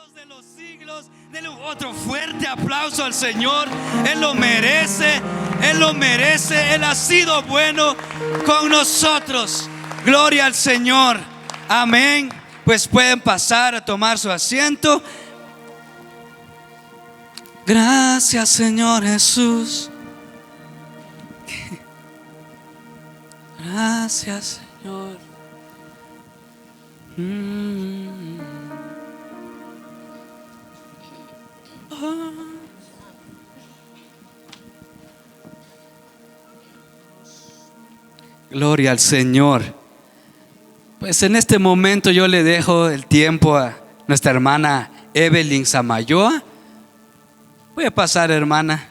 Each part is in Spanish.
siglos de los siglos. Denle otro fuerte aplauso al Señor. Él lo merece, Él lo merece. Él ha sido bueno con nosotros. Gloria al Señor. Amén. Pues pueden pasar a tomar su asiento. Gracias, Señor Jesús. Gracias, Señor. Gloria al Señor. Pues en este momento yo le dejo el tiempo a nuestra hermana Evelyn Samayoa. Voy a pasar, hermana.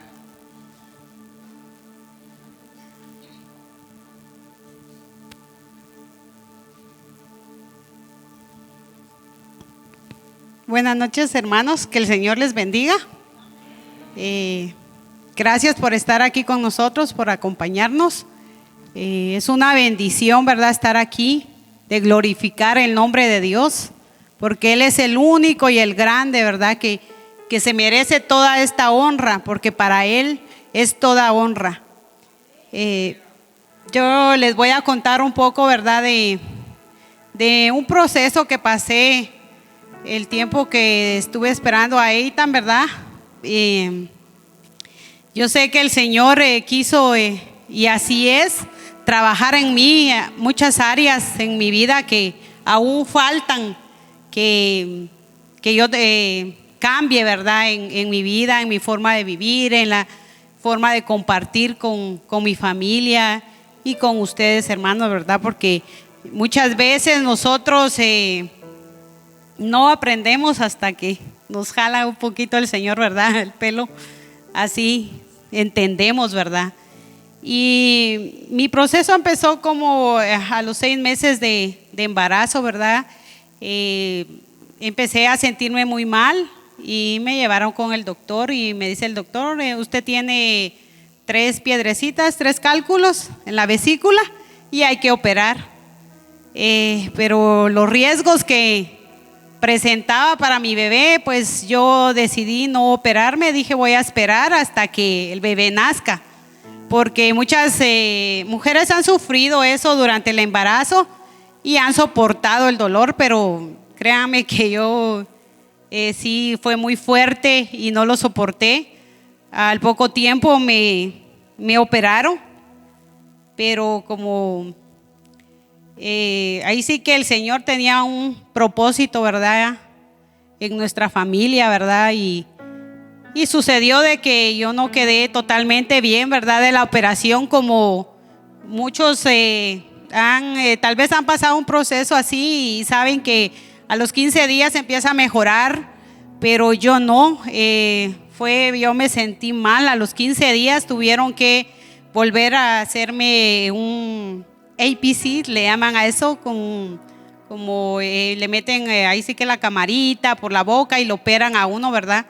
Buenas noches, hermanos, que el Señor les bendiga. Gracias por estar aquí con nosotros, por acompañarnos. Es una bendición, ¿verdad?, estar aquí, de glorificar el nombre de Dios, porque Él es el único y el grande, ¿verdad?, que se merece toda esta honra, porque para Él es toda honra. Yo les voy a contar un poco, ¿verdad?, de un proceso que pasé el tiempo que estuve esperando a Eitan, ¿verdad? Yo sé que el Señor quiso, y así es, trabajar en mí muchas áreas en mi vida que aún faltan que yo cambie, ¿verdad? En mi vida, en mi forma de vivir, en la forma de compartir con mi familia y con ustedes, hermanos, ¿verdad? Porque muchas veces nosotros no aprendemos hasta que nos jala un poquito el Señor, ¿verdad?, el pelo, así entendemos, ¿verdad? Y mi proceso empezó como a los 6 meses de embarazo, ¿verdad? Empecé a sentirme muy mal y me llevaron con el doctor y me dice el doctor, usted tiene 3 piedrecitas, 3 cálculos en la vesícula y hay que operar. Pero los riesgos que presentaba para mi bebé, pues yo decidí no operarme. Dije, voy a esperar hasta que el bebé nazca, porque muchas mujeres han sufrido eso durante el embarazo y han soportado el dolor, pero créanme que yo sí fue muy fuerte y no lo soporté. Al poco tiempo me operaron, pero como ahí sí que el Señor tenía un propósito, ¿verdad?, en nuestra familia, ¿verdad? Y sucedió de que yo no quedé totalmente bien, ¿verdad?, de la operación, como muchos tal vez han pasado un proceso así y saben que a los 15 días empieza a mejorar, pero yo no. Yo me sentí mal. A los 15 días tuvieron que volver a hacerme un APC, le llaman a eso, como le meten ahí sí que la camarita por la boca y lo operan a uno, ¿verdad?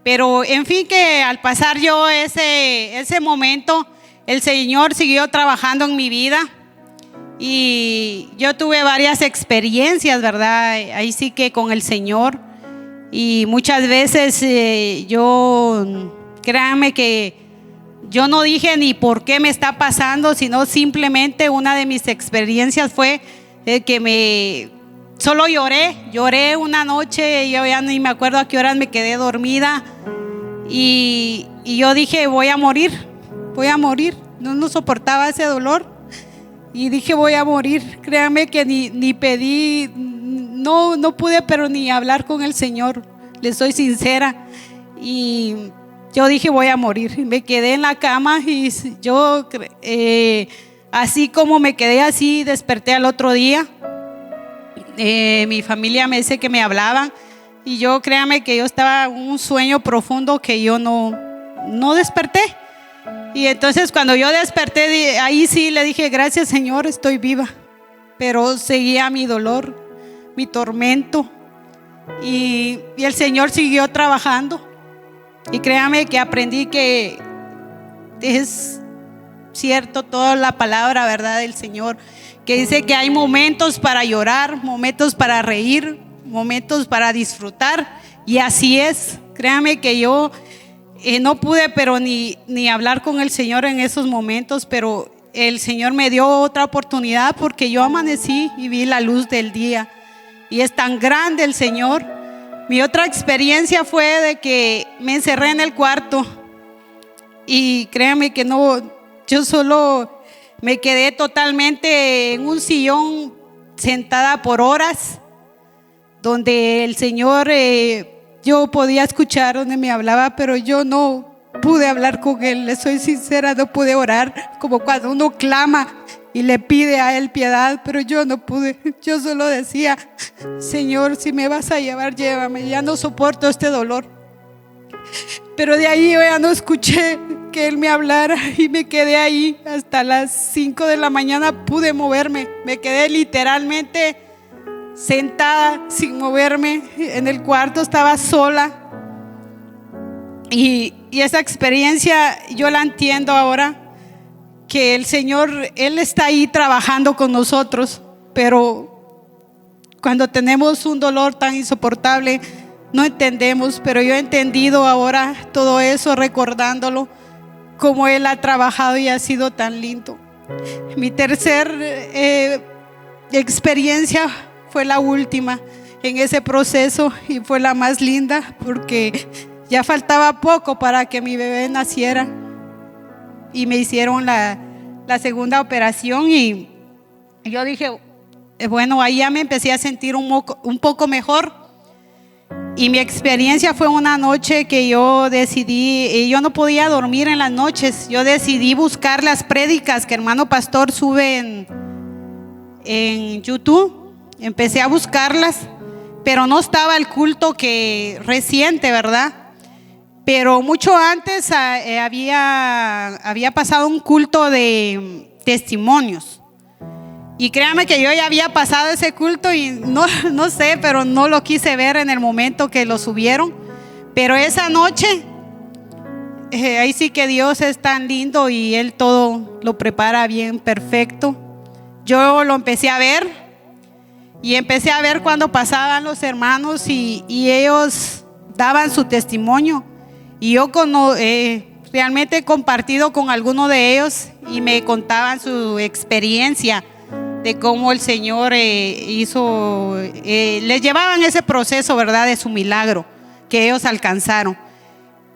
Pero en fin, que al pasar yo ese momento, el Señor siguió trabajando en mi vida y yo tuve varias experiencias, ¿verdad?, ahí sí que con el Señor. Y muchas veces créanme que yo no dije ni por qué me está pasando, sino simplemente una de mis experiencias fue que solo lloré una noche. Yo ya ni me acuerdo a qué horas me quedé dormida y yo dije, voy a morir, no soportaba ese dolor y dije, voy a morir. Créanme que ni pedí, no pude, pero ni hablar con el Señor, les soy sincera. Y yo dije, voy a morir. Me quedé en la cama y yo, así como me quedé así, desperté al otro día. Mi familia me dice que me hablaban y yo, créame que yo estaba en un sueño profundo que yo no desperté. Y entonces cuando yo desperté, ahí sí le dije, gracias, Señor, estoy viva. Pero seguía mi dolor, mi tormento, y el Señor siguió trabajando. Y créame que aprendí que es cierto toda la palabra, ¿verdad?, del Señor, que dice que hay momentos para llorar, momentos para reír, momentos para disfrutar, y así es. Créame que yo no pude pero ni hablar con el Señor en esos momentos, pero el Señor me dio otra oportunidad porque yo amanecí y vi la luz del día, y es tan grande el Señor. Mi otra experiencia fue de que me encerré en el cuarto, y créame que no, yo solo me quedé totalmente en un sillón sentada por horas, donde el Señor, yo podía escuchar donde me hablaba, pero yo no pude hablar con Él. Le soy sincera, no pude orar como cuando uno clama y le pide a Él piedad, pero yo no pude. Yo solo decía: Señor, si me vas a llevar, llévame, ya no soporto este dolor. Pero de ahí yo ya no escuché que Él me hablara, y me quedé ahí hasta las 5 de la mañana. Pude moverme, me quedé literalmente sentada sin moverme en el cuarto, estaba sola. Y esa experiencia yo la entiendo ahora, que el Señor, Él está ahí trabajando con nosotros, pero cuando tenemos un dolor tan insoportable no entendemos. Pero yo he entendido ahora todo eso, recordándolo, cómo Él ha trabajado y ha sido tan lindo. Mi tercer experiencia fue la última en ese proceso, y fue la más linda, porque ya faltaba poco para que mi bebé naciera, y me hicieron la segunda operación, y yo dije, bueno, ahí ya me empecé a sentir un poco mejor. Y mi experiencia fue una noche que yo decidí, yo no podía dormir en las noches, yo decidí buscar las prédicas que hermano pastor sube en YouTube. Empecé a buscarlas, pero no estaba el culto que reciente, ¿verdad? Pero mucho antes había pasado un culto de testimonios. Y créame que yo ya había pasado ese culto, y no sé, pero no lo quise ver en el momento que lo subieron. Pero esa noche, ahí sí que Dios es tan lindo, y Él todo lo prepara bien, perfecto. Yo lo empecé a ver, y empecé a ver cuando pasaban los hermanos y ellos daban su testimonio. Y yo realmente he compartido con alguno de ellos, y me contaban su experiencia de cómo el Señor hizo, les llevaban ese proceso, ¿verdad?, de su milagro que ellos alcanzaron.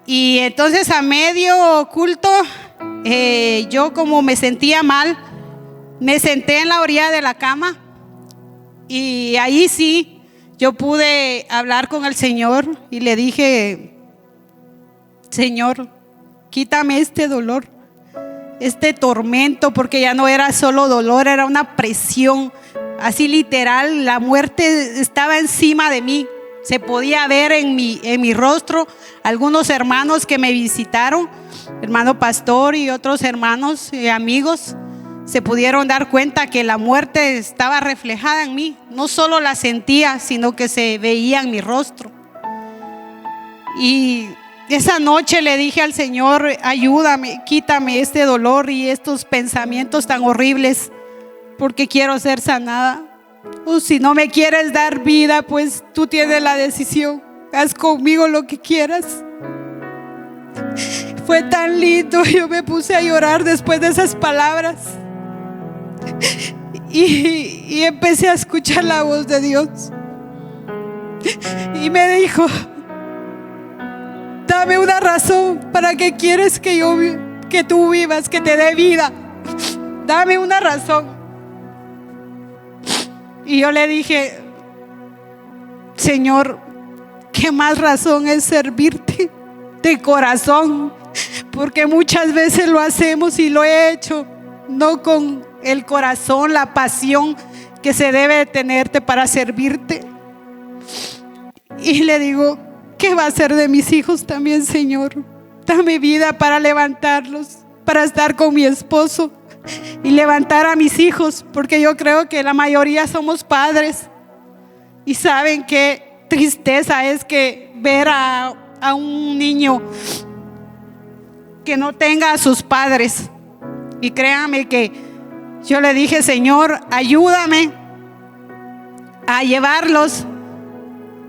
Y entonces a medio culto, yo como me sentía mal, me senté en la orilla de la cama, y ahí sí yo pude hablar con el Señor, y le dije: Señor, quítame este dolor, este tormento, porque ya no era solo dolor, era una presión, así literal. La muerte estaba encima de mí, se podía ver en mi rostro. Algunos hermanos que me visitaron, hermano pastor y otros hermanos y amigos, se pudieron dar cuenta que la muerte estaba reflejada en mí. No solo la sentía, sino que se veía en mi rostro. Y esa noche le dije al Señor: ayúdame, quítame este dolor y estos pensamientos tan horribles, porque quiero ser sanada. O si no me quieres dar vida, pues tú tienes la decisión, haz conmigo lo que quieras. Fue tan lindo, yo me puse a llorar después de esas palabras, y empecé a escuchar la voz de Dios, y me dijo: dame una razón para que quieres que tú vivas, que te dé vida. Dame una razón. Y yo le dije: Señor, ¿qué más razón es servirte de corazón? Porque muchas veces lo hacemos, y lo he hecho, no con el corazón, la pasión que se debe tenerte para servirte. Y le digo: ¿qué va a hacer de mis hijos también, Señor? Dame vida para levantarlos, para estar con mi esposo y levantar a mis hijos, porque yo creo que la mayoría somos padres, y saben qué tristeza es que ver a un niño que no tenga a sus padres. Y créanme que yo le dije: Señor, ayúdame a llevarlos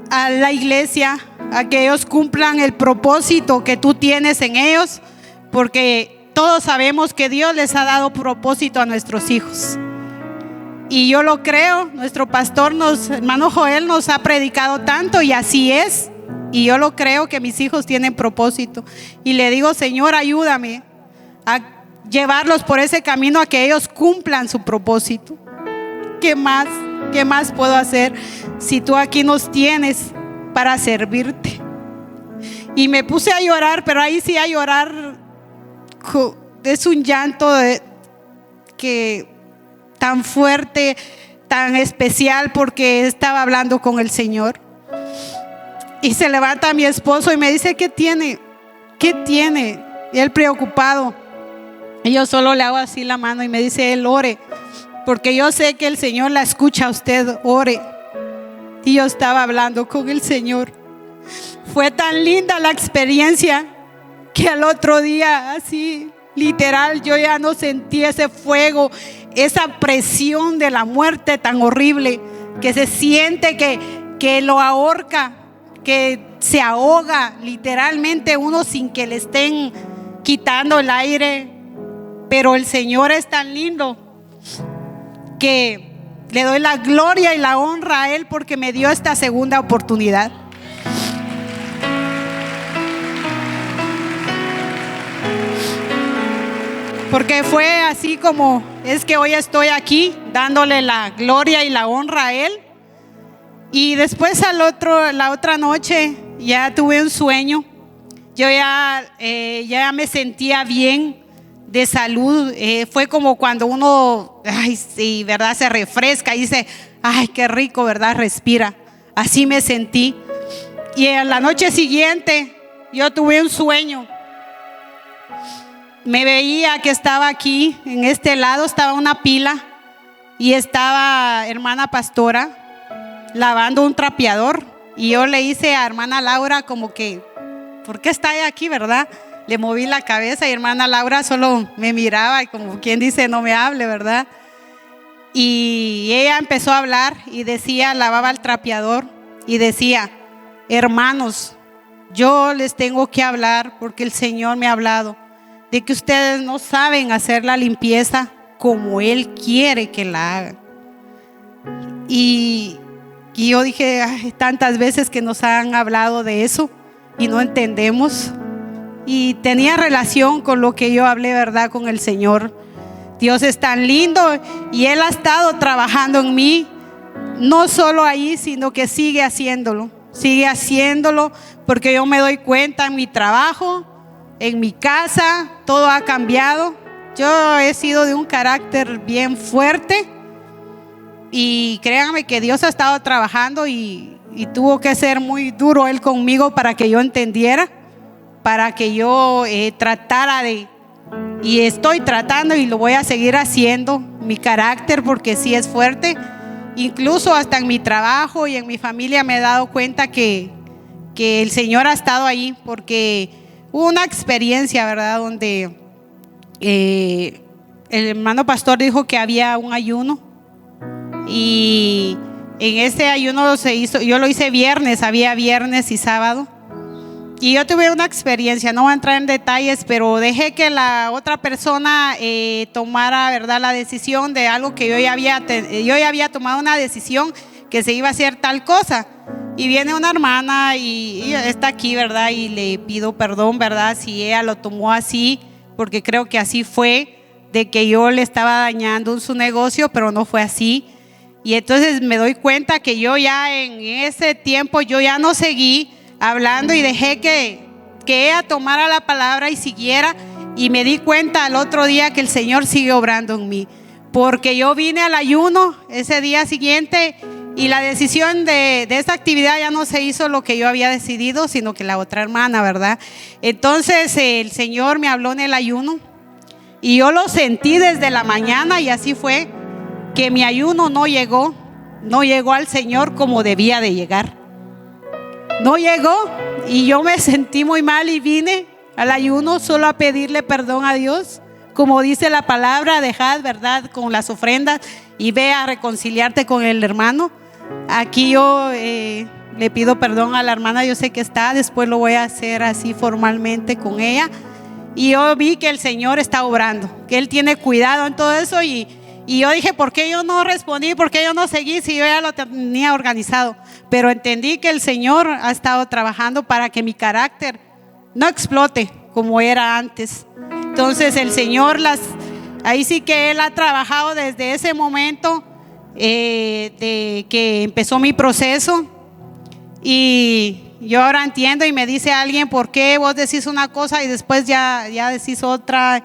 a la iglesia, a que ellos cumplan el propósito que tú tienes en ellos, porque todos sabemos que Dios les ha dado propósito a nuestros hijos. Y yo lo creo, nuestro pastor, hermano Joel, nos ha predicado tanto y así es. Y yo lo creo que mis hijos tienen propósito. Y le digo, Señor, ayúdame a llevarlos por ese camino, a que ellos cumplan su propósito. ¿Qué más? ¿Qué más puedo hacer si tú aquí nos tienes para servirte? Y me puse a llorar, pero ahí sí a llorar, es un llanto que tan fuerte, tan especial, porque estaba hablando con el Señor. Y se levanta mi esposo y me dice, ¿qué tiene? ¿Qué tiene? Y él preocupado. Y yo solo le hago así la mano y me dice, él ore, porque yo sé que el Señor la escucha a usted, ore. Y yo estaba hablando con el Señor. Fue tan linda la experiencia que al otro día, así literal, yo ya no sentí ese fuego, esa presión de la muerte tan horrible que se siente, que lo ahorca, que se ahoga literalmente uno sin que le estén quitando el aire. Pero el Señor es tan lindo que le doy la gloria y la honra a Él, porque me dio esta segunda oportunidad. Porque fue así como es que hoy estoy aquí dándole la gloria y la honra a Él. Y después la otra noche ya tuve un sueño. Yo ya me sentía bien de salud. Fue como cuando uno, ay, sí, ¿verdad? Se refresca y dice, ay, qué rico, ¿verdad? Respira. Así me sentí. Y en la noche siguiente yo tuve un sueño. Me veía que estaba aquí, en este lado estaba una pila y estaba hermana pastora lavando un trapeador. Y yo le hice a hermana Laura como que, ¿por qué está ella aquí, verdad? Le moví la cabeza y hermana Laura solo me miraba y como quien dice, no me hable, ¿verdad? Y ella empezó a hablar y decía, lavaba el trapeador y decía, hermanos, yo les tengo que hablar porque el Señor me ha hablado de que ustedes no saben hacer la limpieza como Él quiere que la hagan. Y yo dije, ay, tantas veces que nos han hablado de eso y no entendemos. Y tenía relación con lo que yo hablé, ¿verdad? Con el Señor. Dios es tan lindo y Él ha estado trabajando en mí, no solo ahí, sino que sigue haciéndolo porque yo me doy cuenta en mi trabajo, en mi casa, todo ha cambiado. Yo he sido de un carácter bien fuerte y créanme que Dios ha estado trabajando y tuvo que ser muy duro Él conmigo para que yo entendiera, para que yo tratara y estoy tratando y lo voy a seguir haciendo, mi carácter, porque sí es fuerte. Incluso hasta en mi trabajo y en mi familia me he dado cuenta que el Señor ha estado ahí, porque hubo una experiencia, ¿verdad? Donde el hermano pastor dijo que había un ayuno y en ese ayuno yo lo hice viernes, había viernes y sábado. Y yo tuve una experiencia, no voy a entrar en detalles, pero dejé que la otra persona tomara, ¿verdad?, la decisión de algo que yo ya había tomado una decisión que se iba a hacer tal cosa. Y viene una hermana y está aquí, ¿verdad? Y le pido perdón, ¿verdad? Si ella lo tomó así, porque creo que así fue, de que yo le estaba dañando su negocio, pero no fue así. Y entonces me doy cuenta que yo ya en ese tiempo yo ya no seguí hablando y dejé que ella tomara la palabra y siguiera, y me di cuenta al otro día que el Señor sigue obrando en mí, porque yo vine al ayuno ese día siguiente y la decisión de esta actividad ya no se hizo lo que yo había decidido, sino que la otra hermana, ¿verdad? Entonces el Señor me habló en el ayuno y yo lo sentí desde la mañana, y así fue que mi ayuno no llegó al Señor como debía de llegar. No llegó y yo me sentí muy mal y vine al ayuno solo a pedirle perdón a Dios. Como dice la palabra, dejad, ¿verdad?, con las ofrendas y ve a reconciliarte con el hermano. Aquí yo le pido perdón a la hermana, yo sé que está, después lo voy a hacer así formalmente con ella. Y yo vi que el Señor está obrando, que Él tiene cuidado en todo eso y yo dije, ¿por qué yo no respondí? ¿Por qué yo no seguí si yo ya lo tenía organizado? Pero entendí que el Señor ha estado trabajando para que mi carácter no explote como era antes. Entonces el Señor ahí sí que Él ha trabajado desde ese momento de que empezó mi proceso. Y yo ahora entiendo y me dice alguien, ¿por qué vos decís una cosa y después ya decís otra?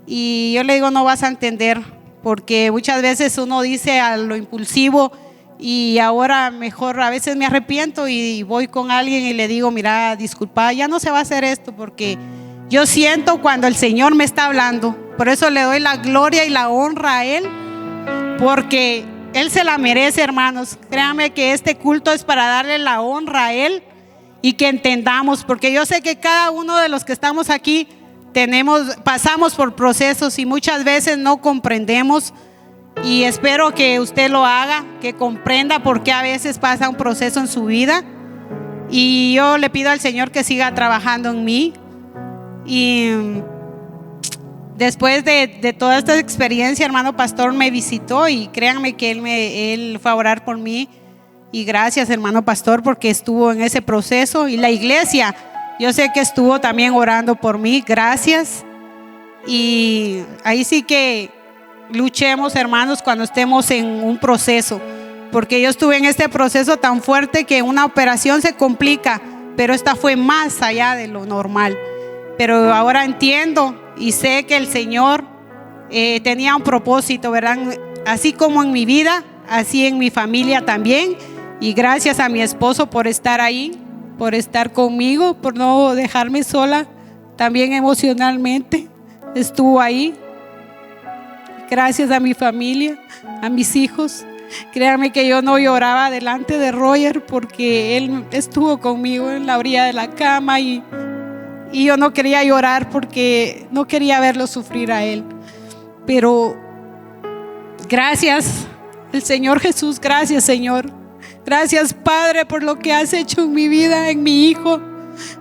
Y yo le digo, no vas a entender, porque muchas veces uno dice a lo impulsivo y ahora mejor a veces me arrepiento y voy con alguien y le digo, mira, disculpa, ya no se va a hacer esto, porque yo siento cuando el Señor me está hablando. Por eso le doy la gloria y la honra a Él, porque Él se la merece, hermanos. Créanme que este culto es para darle la honra a Él y que entendamos, porque yo sé que cada uno de los que estamos aquí pasamos por procesos y muchas veces no comprendemos, y espero que usted lo haga, que comprenda por qué a veces pasa un proceso en su vida. Y yo le pido al Señor que siga trabajando en mí. Y después de toda esta experiencia, hermano pastor me visitó y créanme que él fue a orar por mí. Y gracias, hermano pastor, porque estuvo en ese proceso. Y la iglesia, yo sé que estuvo también orando por mí. Gracias. Y ahí sí que luchemos, hermanos, cuando estemos en un proceso, porque yo estuve en este proceso tan fuerte que una operación se complica, pero esta fue más allá de lo normal. Pero ahora entiendo y sé que el Señor tenía un propósito, ¿verdad? Así como en mi vida, así en mi familia también. Y gracias a mi esposo por estar ahí, por estar conmigo, por no dejarme sola, también emocionalmente estuvo ahí. Gracias a mi familia, a mis hijos. Créanme que yo no lloraba delante de Roger porque él estuvo conmigo en la orilla de la cama y yo no quería llorar porque no quería verlo sufrir a él. Pero gracias, el Señor Jesús, gracias, Señor. Gracias, Padre, por lo que has hecho en mi vida, en mi hijo,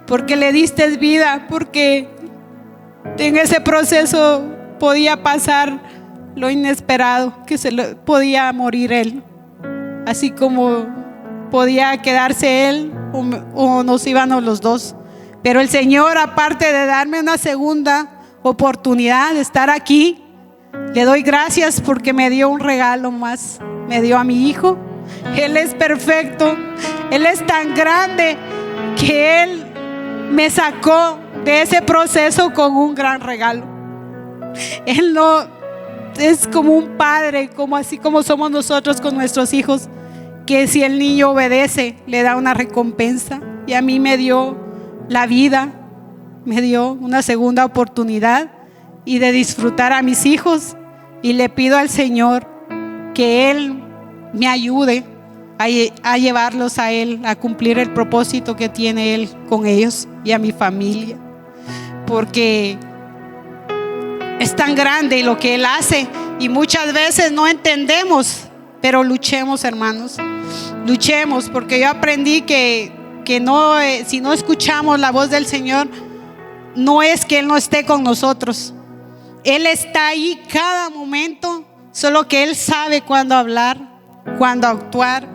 porque le diste vida, porque en ese proceso podía pasar lo inesperado, que podía morir él, así como podía quedarse él o nos íbamos los dos. Pero el Señor, aparte de darme una segunda oportunidad de estar aquí, le doy gracias porque me dio un regalo más. Me dio a mi hijo. Él es perfecto, Él es tan grande que Él me sacó de ese proceso con un gran regalo. Él no es como un padre, así como somos nosotros con nuestros hijos, que si el niño obedece le da una recompensa. Y a mí me dio la vida, me dio una segunda oportunidad y de disfrutar a mis hijos. Y le pido al Señor que Él me ayude a llevarlos a Él, a cumplir el propósito que tiene Él con ellos y a mi familia, porque es tan grande lo que Él hace y muchas veces no entendemos. Pero luchemos, hermanos, luchemos, porque yo aprendí que no, si no escuchamos la voz del Señor, no es que Él no esté con nosotros. Él está ahí cada momento, solo que Él sabe cuándo hablar, cuándo actuar,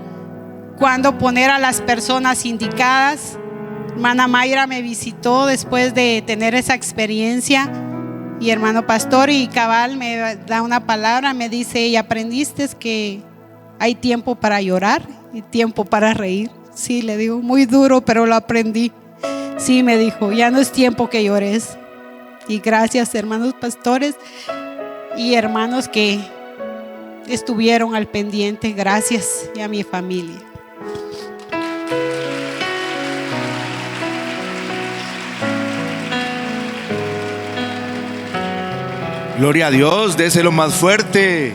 cuándo poner a las personas indicadas. Hermana Mayra me visitó después de tener esa experiencia, y hermano pastor y cabal me da una palabra, me dice: ¿y aprendiste que hay tiempo para llorar y tiempo para reír? Sí, le digo, muy duro, pero lo aprendí. Sí, me dijo, ya no es tiempo que llores. Y gracias, hermanos pastores y hermanos que estuvieron al pendiente. Gracias, y a mi familia. Gloria a Dios, déselo más fuerte.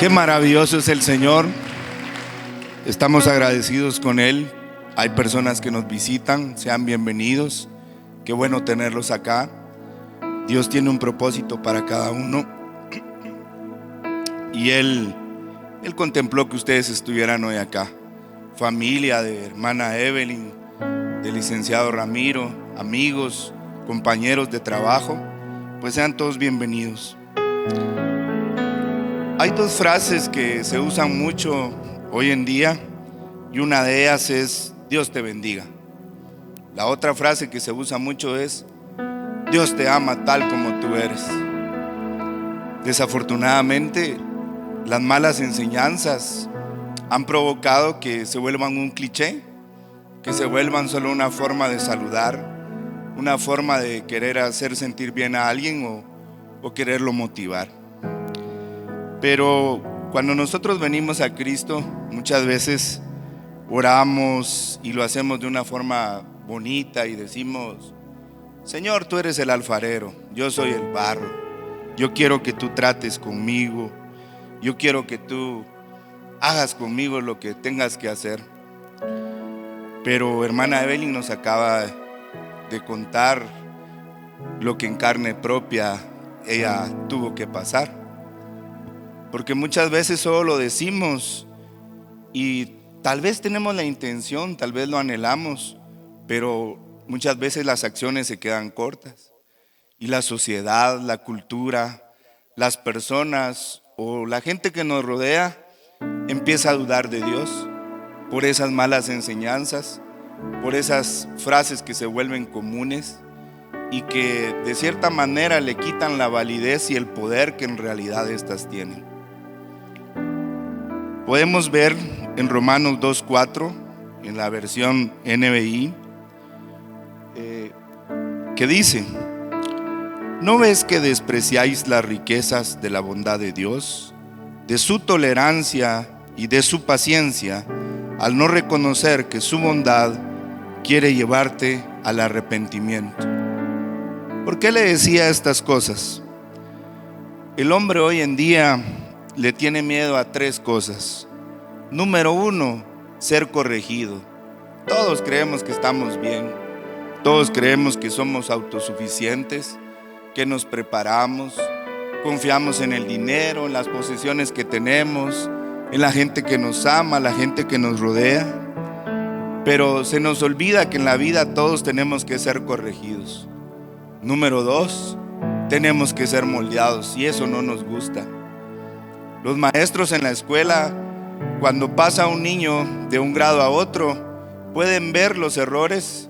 Qué maravilloso es el Señor. Estamos agradecidos con Él. Hay personas que nos visitan, sean bienvenidos. Qué bueno tenerlos acá. Dios tiene un propósito para cada uno y Él Él contempló que ustedes estuvieran hoy acá. Familia de hermana Evelyn, del licenciado Ramiro, amigos, compañeros de trabajo, pues sean todos bienvenidos. Hay dos frases que se usan mucho hoy en día y una de ellas es Dios te bendiga. La otra frase que se usa mucho es Dios te ama tal como tú eres. Desafortunadamente, las malas enseñanzas han provocado que se vuelvan un cliché, que se vuelvan solo una forma de saludar, una forma de querer hacer sentir bien a alguien o quererlo motivar. Pero cuando nosotros venimos a Cristo, muchas veces oramos y lo hacemos de una forma bonita y decimos: Señor, tú eres el alfarero, yo soy el barro, yo quiero que tú trates conmigo, yo quiero que tú hagas conmigo lo que tengas que hacer. Pero hermana Evelyn nos acaba de contar lo que en carne propia ella tuvo que pasar, porque muchas veces solo lo decimos y tal vez tenemos la intención, tal vez lo anhelamos, pero muchas veces las acciones se quedan cortas y la sociedad, la cultura, las personas o la gente que nos rodea empieza a dudar de Dios por esas malas enseñanzas, por esas frases que se vuelven comunes y que de cierta manera le quitan la validez y el poder que en realidad estas tienen. Podemos ver en Romanos 2:4, en la versión NBI, que dice: ¿no ves que despreciáis las riquezas de la bondad de Dios, de su tolerancia y de su paciencia, al no reconocer que su bondad quiere llevarte al arrepentimiento? ¿Por qué le decía estas cosas? El hombre hoy en día le tiene miedo a tres cosas. Número uno, ser corregido. Todos creemos que estamos bien, todos creemos que somos autosuficientes, que nos preparamos, confiamos en el dinero, en las posesiones que tenemos, en la gente que nos ama, la gente que nos rodea. Pero se nos olvida que en la vida todos tenemos que ser corregidos. Número dos, tenemos que ser moldeados y eso no nos gusta. Los maestros en la escuela, cuando pasa un niño de un grado a otro, pueden ver los errores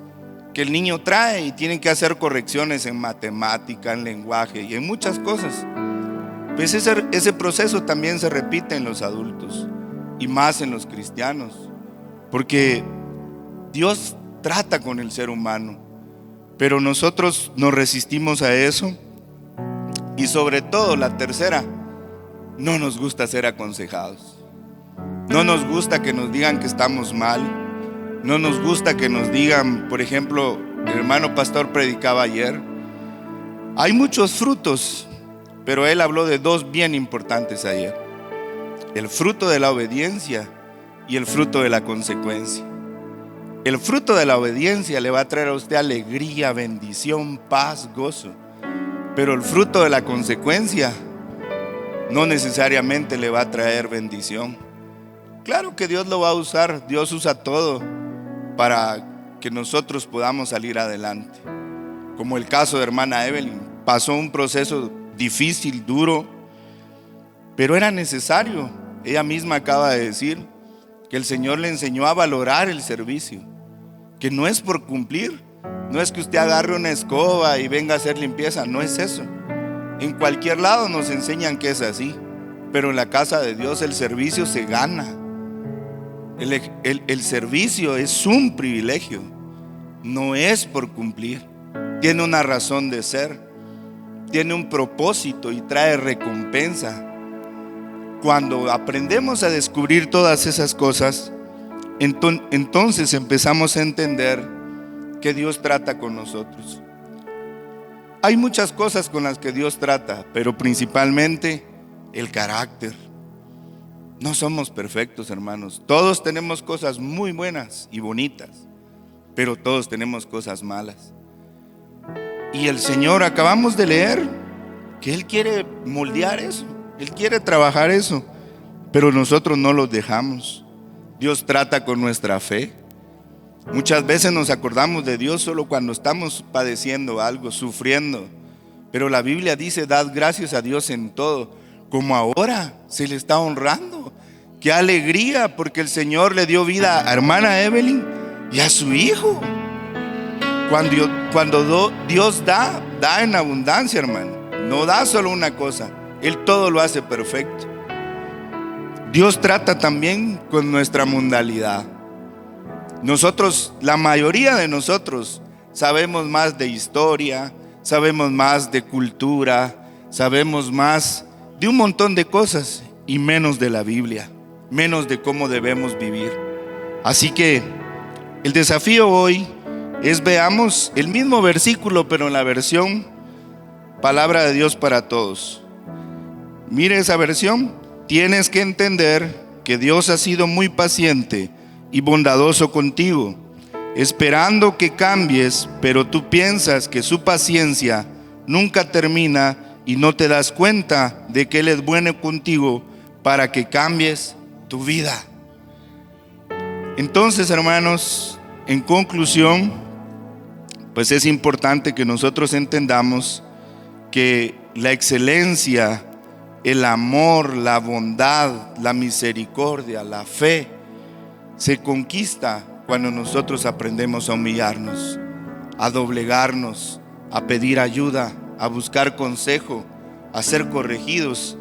que el niño trae y tienen que hacer correcciones en matemática, en lenguaje y en muchas cosas. Pues ese proceso también se repite en los adultos y más en los cristianos, porque Dios trata con el ser humano, pero nosotros nos resistimos a eso. Y sobre todo, la tercera, no nos gusta ser aconsejados. No nos gusta que nos digan que estamos mal. No nos gusta que nos digan, por ejemplo, el hermano pastor predicaba ayer, hay muchos frutos, pero él habló de dos bien importantes ayer: el fruto de la obediencia y el fruto de la consecuencia. El fruto de la obediencia le va a traer a usted alegría, bendición, paz, gozo. Pero el fruto de la consecuencia no necesariamente le va a traer bendición. Claro que Dios lo va a usar, Dios usa todo para que nosotros podamos salir adelante. Como el caso de hermana Evelyn, pasó un proceso difícil, duro, pero era necesario. Ella misma acaba de decir que el Señor le enseñó a valorar el servicio, que no es por cumplir, no es que usted agarre una escoba y venga a hacer limpieza, no es eso. En cualquier lado nos enseñan que es así, pero en la casa de Dios el servicio se gana. El servicio es un privilegio, no es por cumplir, tiene una razón de ser, tiene un propósito y trae recompensa. Cuando aprendemos a descubrir todas esas cosas, entonces empezamos a entender que Dios trata con nosotros. Hay muchas cosas con las que Dios trata, pero principalmente el carácter. No somos perfectos, hermanos. Todos tenemos cosas muy buenas y bonitas, pero todos tenemos cosas malas. Y el Señor, acabamos de leer que Él quiere moldear eso, Él quiere trabajar eso. pero nosotros no los dejamos. Dios trata con nuestra fe. Muchas veces nos acordamos de Dios solo cuando estamos padeciendo algo, sufriendo. Pero la Biblia dice: dad gracias a Dios en todo, como ahora se le está honrando. Qué alegría, porque el Señor le dio vida a hermana Evelyn y a su hijo. Cuando Dios da en abundancia, hermano. No da solo una cosa, Él todo lo hace perfecto. Dios trata también con nuestra mundalidad. Nosotros, la mayoría de nosotros, sabemos más de historia, sabemos más de cultura, sabemos más de un montón de cosas y menos de la Biblia, menos de cómo debemos vivir. Así que el desafío hoy es: veamos el mismo versículo, pero en la versión Palabra de Dios para Todos. Mire esa versión. Tienes que entender que Dios ha sido muy paciente y bondadoso contigo, esperando que cambies, pero tú piensas que su paciencia nunca termina y no te das cuenta de que Él es bueno contigo para que cambies tu vida. Entonces, hermanos, en conclusión, pues es importante que nosotros entendamos que la excelencia, el amor, la bondad, la misericordia, la fe, se conquista cuando nosotros aprendemos a humillarnos, a doblegarnos, a pedir ayuda, a buscar consejo, a ser corregidos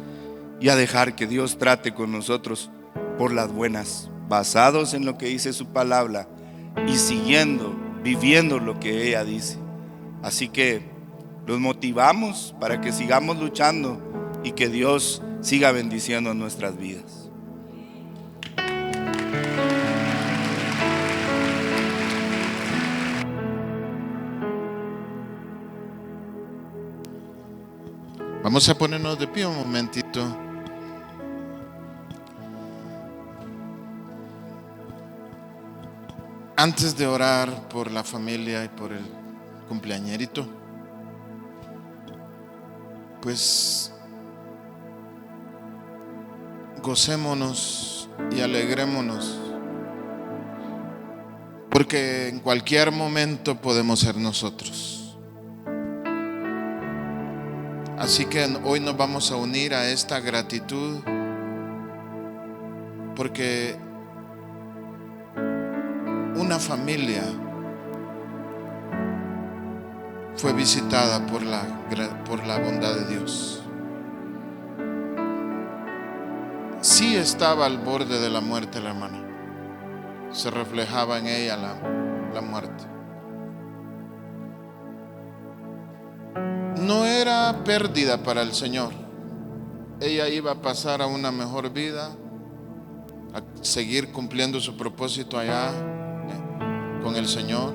y a dejar que Dios trate con nosotros por las buenas, basados en lo que dice su palabra y viviendo lo que ella dice. Así que los motivamos para que sigamos luchando y que Dios siga bendiciendo nuestras vidas. Vamos a ponernos de pie un momentito. Antes de orar por la familia y por el cumpleañerito, pues gocémonos y alegrémonos, porque en cualquier momento podemos ser nosotros. Así que hoy nos vamos a unir a esta gratitud, porque una familia fue visitada por la bondad de Dios. Sí estaba al borde de la muerte la hermana. Se reflejaba en ella la muerte. No era pérdida para el Señor. Ella iba a pasar a una mejor vida, a seguir cumpliendo su propósito allá con el Señor.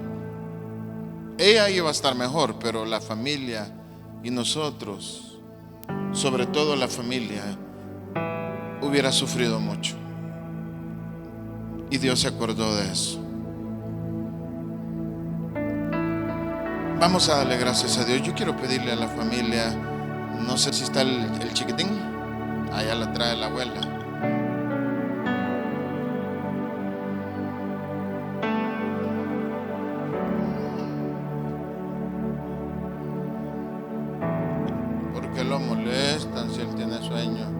Ella iba a estar mejor, pero la familia y nosotros, sobre todo la familia, hubiera sufrido mucho. Y Dios se acordó de eso. Vamos a darle gracias a Dios. Yo quiero pedirle a la familia, no sé si está el chiquitín, allá la trae la abuela. ¿Por qué lo molestan si él tiene sueño?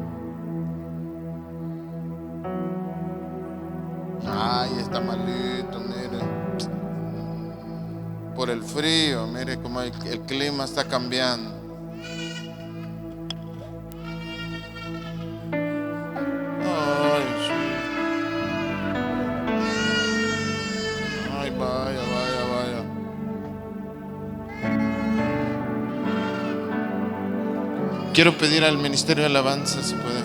Ay, está malito, mire. Por el frío, mire cómo el clima está cambiando. Ay, sí. Ay, vaya. Quiero pedir al Ministerio de Alabanza si puede.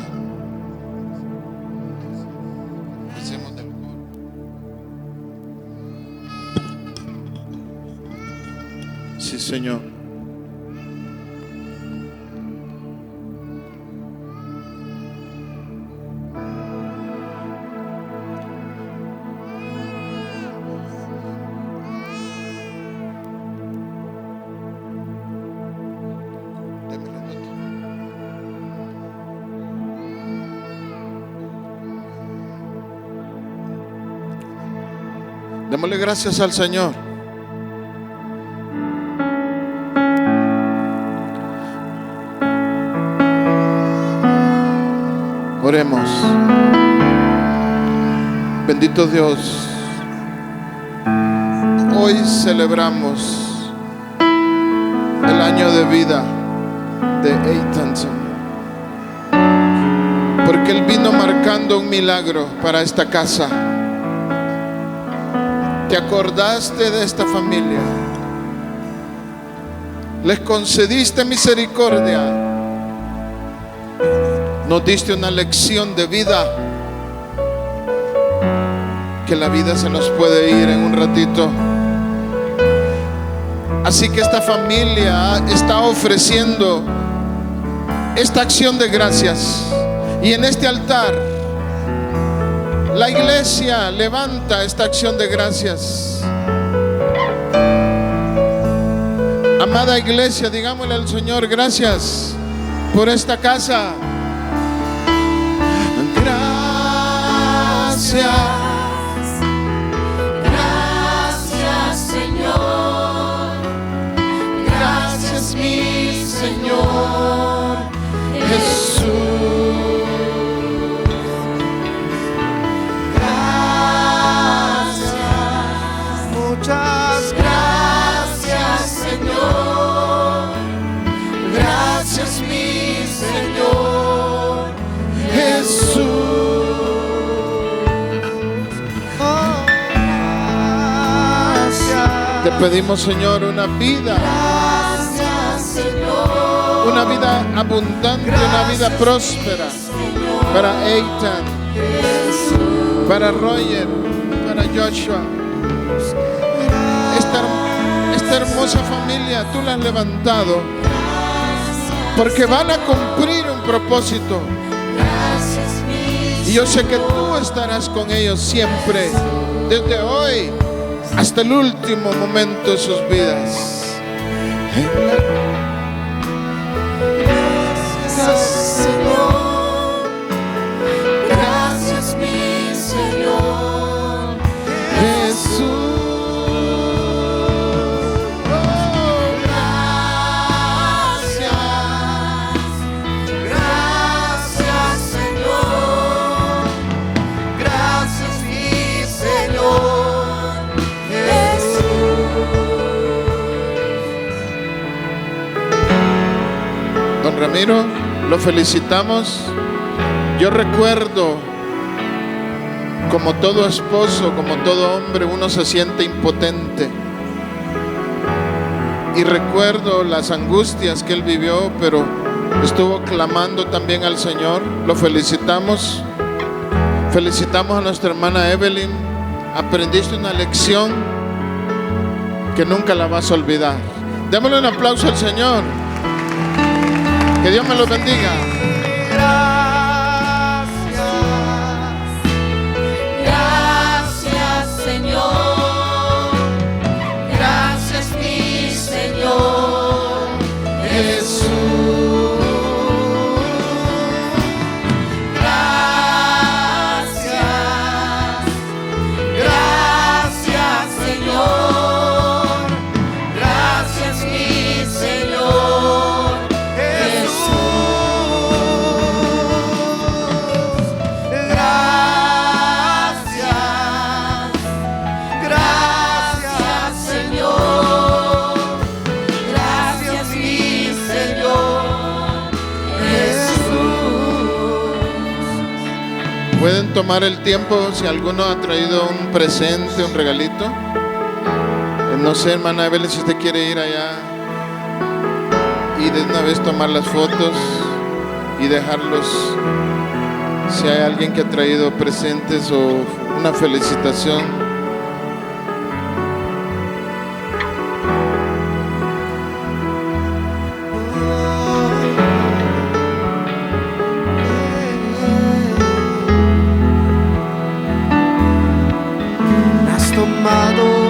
Empecemos del coro. Sí, Señor. Deme la nota. Démosle gracias al Señor. Oremos. Bendito Dios, hoy celebramos el año de vida de Eitan, Señor, porque Él vino marcando un milagro para esta casa. Te acordaste de esta familia, les concediste misericordia, nos diste una lección de vida, que la vida se nos puede ir en un ratito. Así que esta familia está ofreciendo esta acción de gracias, y en este altar la iglesia levanta esta acción de gracias. Amada iglesia, digámosle al Señor gracias por esta casa. Gracias. Mi Señor Jesús, gracias, muchas gracias, Señor. Gracias, mi Señor Jesús. Oh, gracias. Te pedimos, Señor, una vida abundante, una vida próspera para Eitan, para Roger, para Joshua. Esta hermosa familia tú la has levantado porque van a cumplir un propósito, y yo sé que tú estarás con ellos siempre, desde hoy hasta el último momento de sus vidas. Gracias, Señor. Gracias, mi Señor Jesús. Oh, gracias. Gracias, Señor. Gracias, mi Señor Jesús. Don Ramiro, lo felicitamos. Yo recuerdo, como todo esposo, como todo hombre, uno se siente impotente. Y recuerdo las angustias que él vivió, pero estuvo clamando también al Señor. Lo felicitamos. Felicitamos a nuestra hermana Evelyn. Aprendiste una lección que nunca la vas a olvidar. Démosle un aplauso al Señor. Que Dios me los bendiga. Gracias, Señor. Gracias, mi Señor Jesús. Gracias. Gracias, Señor. Gracias, mi Señor Pueden tomar el tiempo si alguno ha traído un presente, un regalito. No sé, hermana Evelyn, si usted quiere ir allá y de una vez tomar las fotos y dejarlos. Si hay alguien que ha traído presentes o una felicitación. Has tomado